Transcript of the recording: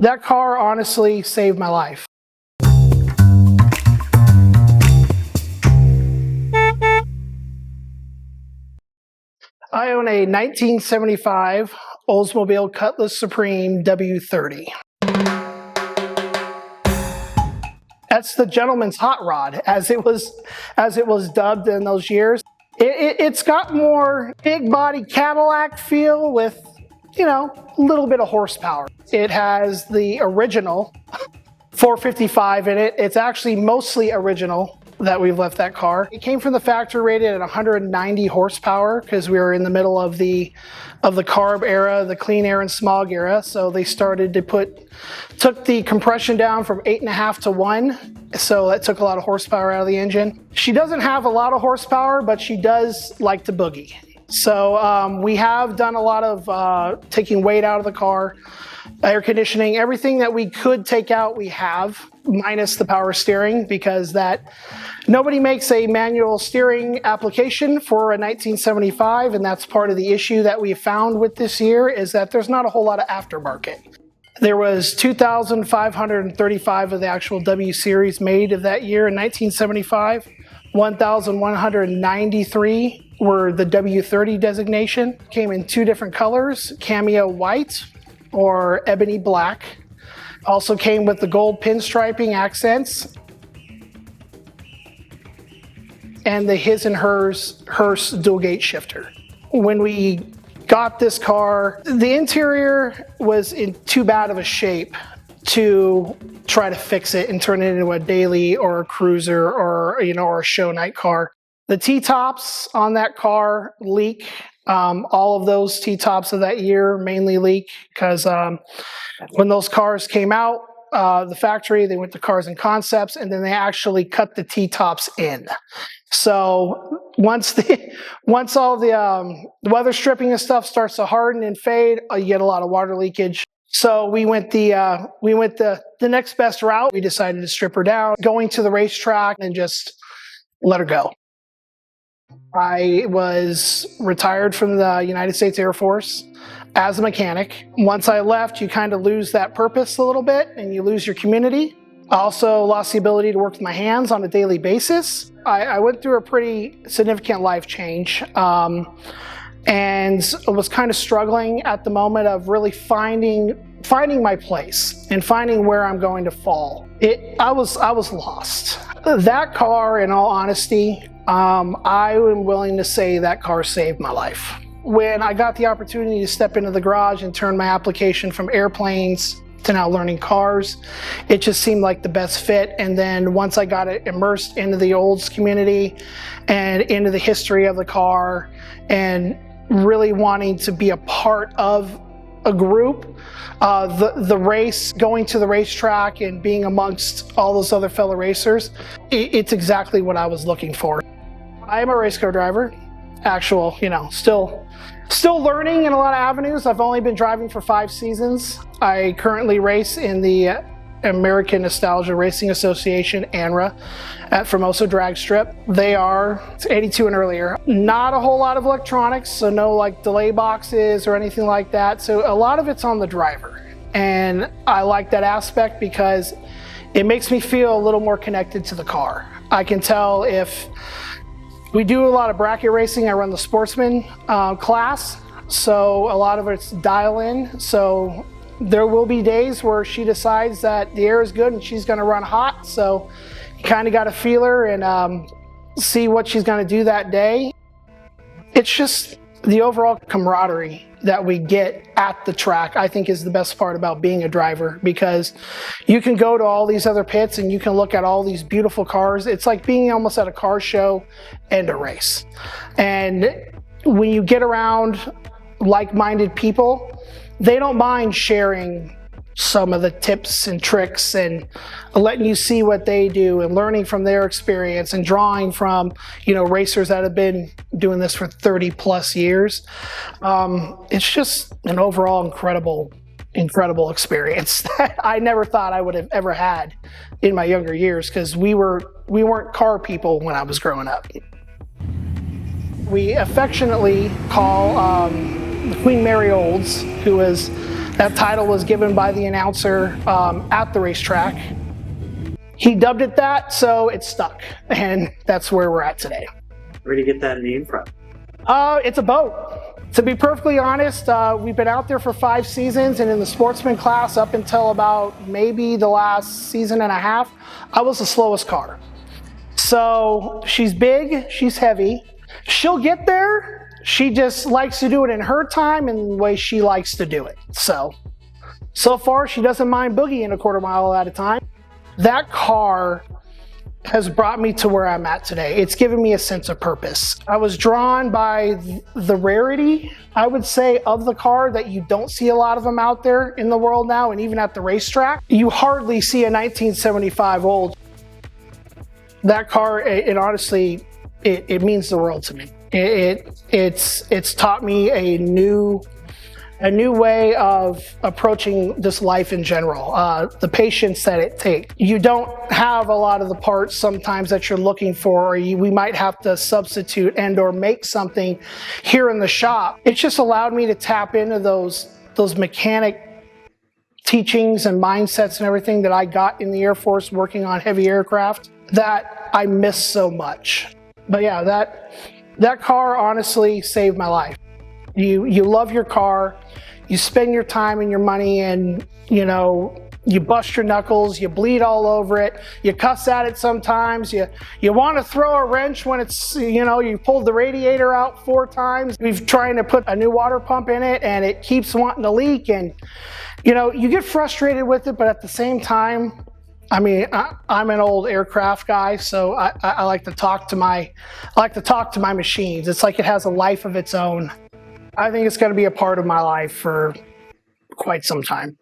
That car honestly saved my life. I own a 1975 Oldsmobile Cutlass Supreme W30. That's the gentleman's hot rod, as it was dubbed in those years. It's got more big body Cadillac feel with, you know, a little bit of horsepower. It has the original 455 in it. It's actually mostly original that we've left that car. It came from the factory rated at 190 horsepower because we were in the middle of the CARB era, the clean air and smog era. So they started to took the compression down from 8.5 to 1. So that took a lot of horsepower out of the engine. She doesn't have a lot of horsepower, but she does like to boogie. So we have done a lot of taking weight out of the car, air conditioning, everything that we could take out we have, minus the power steering, because nobody makes a manual steering application for a 1975, and that's part of the issue that we found with this year, is that there's not a whole lot of aftermarket. There was 2,535 of the actual W series made of that year in 1975. 1,193 were the W30 designation. Came in 2 different colors, cameo white or ebony black. Also came with the gold pinstriping accents and the his and hers hearse dual gate shifter. When we got this car, the interior was in too bad of a shape to try to fix it and turn it into a daily or a cruiser or, you know, or a show night car. The T-tops on that car leak. All of those T-tops of that year mainly leak because when those cars came out, the factory, they went to Cars and Concepts, and then they actually cut the T-tops in. So once all the weather stripping and stuff starts to harden and fade, you get a lot of water leakage. So we went the next best route. We decided to strip her down, going to the racetrack and just let her go. I was retired from the United States Air Force as a mechanic. Once I left, you kind of lose that purpose a little bit and you lose your community. I also lost the ability to work with my hands on a daily basis. I went through a pretty significant life change and I was kind of struggling at the moment of really finding my place and finding where I'm going to fall. I was lost. That car, in all honesty, I am willing to say that car saved my life. When I got the opportunity to step into the garage and turn my application from airplanes to now learning cars, it just seemed like the best fit. And then once I got it immersed into the Olds community and into the history of the car and really wanting to be a part of a group, the race, going to the racetrack and being amongst all those other fellow racers, it's exactly what I was looking for. I am a race car driver, actual, you know, still learning in a lot of avenues. I've only been driving for 5 seasons. I currently race in the American Nostalgia Racing Association, ANRA, at Formosa Drag Strip. They are 82 and earlier. Not a whole lot of electronics, so no like delay boxes or anything like that. So a lot of it's on the driver. And I like that aspect because it makes me feel a little more connected to the car. I can tell if we do a lot of bracket racing. I run the sportsman class, so a lot of it's dial in. So there will be days where she decides that the air is good and she's going to run hot. So you kind of got to feel her and see what she's going to do that day. It's just the overall camaraderie that we get at the track, I think, is the best part about being a driver, because you can go to all these other pits and you can look at all these beautiful cars. It's like being almost at a car show and a race. And when you get around like-minded people, they don't mind sharing some of the tips and tricks and letting you see what they do and learning from their experience and drawing from, you know, racers that have been doing this for 30 plus years. It's just an overall incredible experience that I never thought I would have ever had in my younger years, because we weren't car people when I was growing up. We affectionately call the Queen Mary Olds, who was That title was given by the announcer at the racetrack. He dubbed it that, so it stuck, and that's where we're at today. Where did you get that name from? It's a boat. To be perfectly honest, we've been out there for 5 seasons, and in the sportsman class up until about maybe the last season and a half, I was the slowest car. So she's big, she's heavy. She'll get there. She just likes to do it in her time and the way she likes to do it. So far, she doesn't mind boogieing a quarter mile at a time. That car has brought me to where I'm at today. It's given me a sense of purpose. I was drawn by the rarity, I would say, of the car, that you don't see a lot of them out there in the world now, and even at the racetrack. You hardly see a 1975 old. That car, it honestly, it means the world to me. It's taught me a new way of approaching this life in general, the patience that it takes. You don't have a lot of the parts sometimes that you're looking for, or we might have to substitute and or make something here in the shop. It's just allowed me to tap into those mechanic teachings and mindsets and everything that I got in the Air Force working on heavy aircraft that I miss so much. But yeah, that car honestly saved my life. You love your car, you spend your time and your money, and you bust your knuckles, you bleed all over it, you cuss at it sometimes, you want to throw a wrench when it's, you pulled the radiator out 4 times. We've trying to put a new water pump in it and it keeps wanting to leak, and you get frustrated with it, but at the same time, I mean, I'm an old aircraft guy, so I like to talk to my machines. It's like it has a life of its own. I think it's going to be a part of my life for quite some time.